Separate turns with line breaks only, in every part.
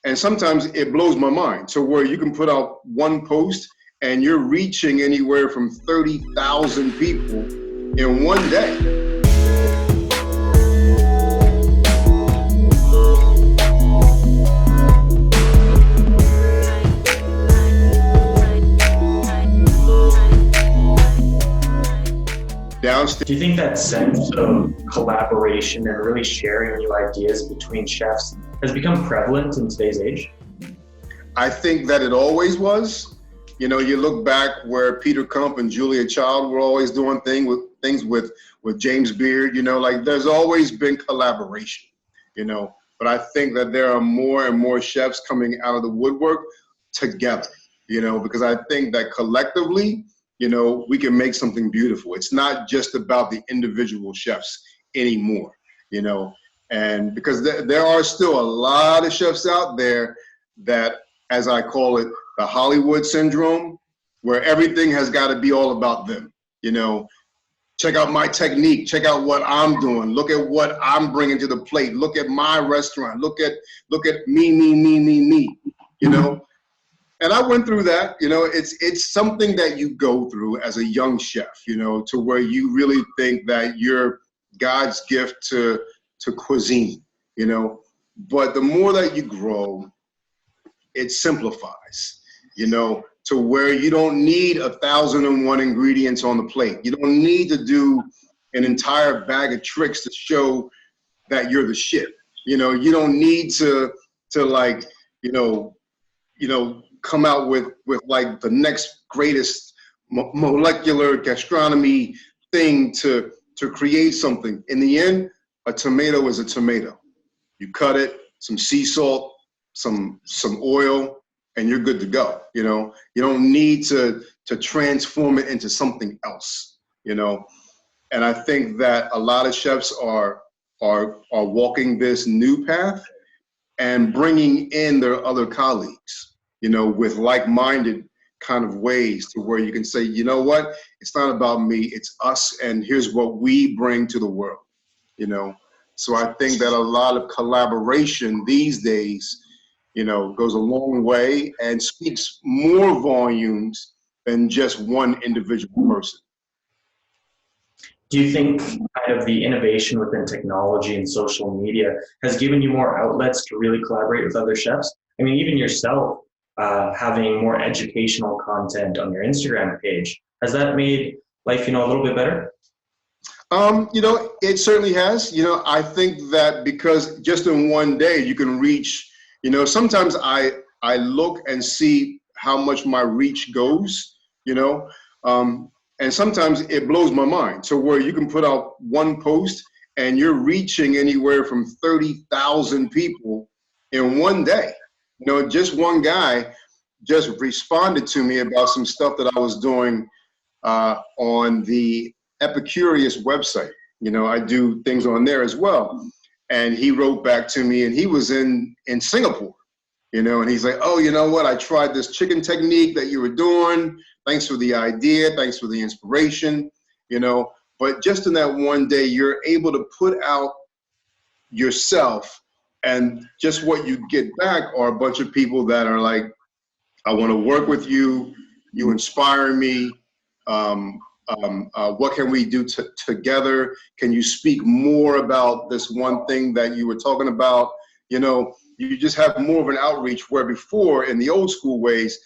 And sometimes it blows my mind to where you can put out one post and you're reaching anywhere from 30,000 people in one day.
Do you think that sense of collaboration and really sharing new ideas between chefs has become prevalent in today's age?
I think that it always was. You know, you look back where Peter Kump and Julia Child were always doing things with James Beard, you know, like there's always been collaboration, you know, but I think that there are more and more chefs coming out of the woodwork together, you know, because I think that collectively, you know, we can make something beautiful. It's not just about the individual chefs anymore, you know, and because there are still a lot of chefs out there that, as I call it, the Hollywood syndrome, where everything has got to be all about them, you know. Check out my technique, check out what I'm doing, look at what I'm bringing to the plate, look at my restaurant, look at me, you know. And I went through that, you know, it's something that you go through as a young chef, you know, to where you really think that you're God's gift to cuisine, you know. But the more that you grow, it simplifies, you know, to where you don't need 1,001 ingredients on the plate. You don't need to do an entire bag of tricks to show that you're the shit. You know, you don't need to like, you know, come out with like the next greatest molecular gastronomy thing to create something. In the end, a tomato is a tomato. You cut it, some sea salt, some oil, and you're good to go. You know, you don't need to transform it into something else, you know. And I think that a lot of chefs are walking this new path and bringing in their other colleagues, you know, with like-minded kind of ways to where you can say, you know what, it's not about me, it's us, and here's what we bring to the world, you know. So I think that a lot of collaboration these days, you know, goes a long way and speaks more volumes than just one individual person.
Do you think kind of the innovation within technology and social media has given you more outlets to really collaborate with other chefs? I mean, even yourself, having more educational content on your Instagram page, has that made life, you know, a little bit better?
You know, it certainly has. You know, I think that because just in one day you can reach, you know, sometimes I look and see how much my reach goes, you know, and sometimes it blows my mind to where you can put out one post and you're reaching anywhere from 30,000 people in one day. You know, just one guy just responded to me about some stuff that I was doing on the Epicurious website. You know, I do things on there as well. And he wrote back to me, and he was in Singapore, you know, and he's like, oh, you know what? I tried this chicken technique that you were doing. Thanks for the idea. Thanks for the inspiration, you know. But just in that one day, you're able to put out yourself, and just what you get back are a bunch of people that are like, I want to work with you. You inspire me. What can we do together? Can you speak more about this one thing that you were talking about? You know, you just have more of an outreach, where before in the old school ways,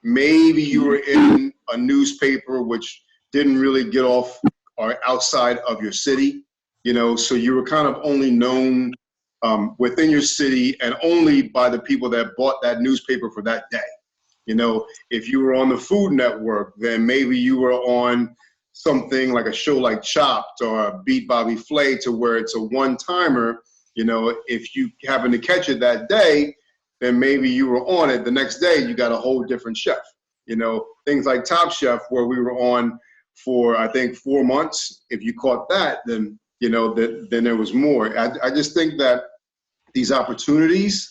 maybe you were in a newspaper which didn't really get off or outside of your city, you know, so you were kind of only known within your city and only by the people that bought that newspaper for that day. You know, if you were on the Food Network, then maybe you were on something like a show like Chopped or Beat Bobby Flay, to where it's a one-timer. You know, if you happen to catch it that day, then maybe you were on it. The next day, you got a whole different chef. You know, things like Top Chef, where we were on for, I think, 4 months. If you caught that, then, you know, then there was more. I just think that these opportunities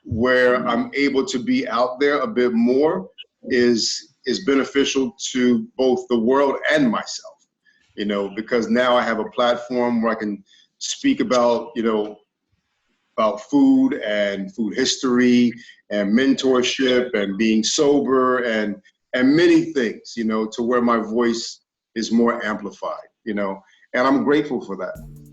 where I'm able to be out there a bit more is beneficial to both the world and myself, you know, because now I have a platform where I can speak about, you know, about food and food history and mentorship and being sober and many things, you know, to where my voice is more amplified, you know, and I'm grateful for that.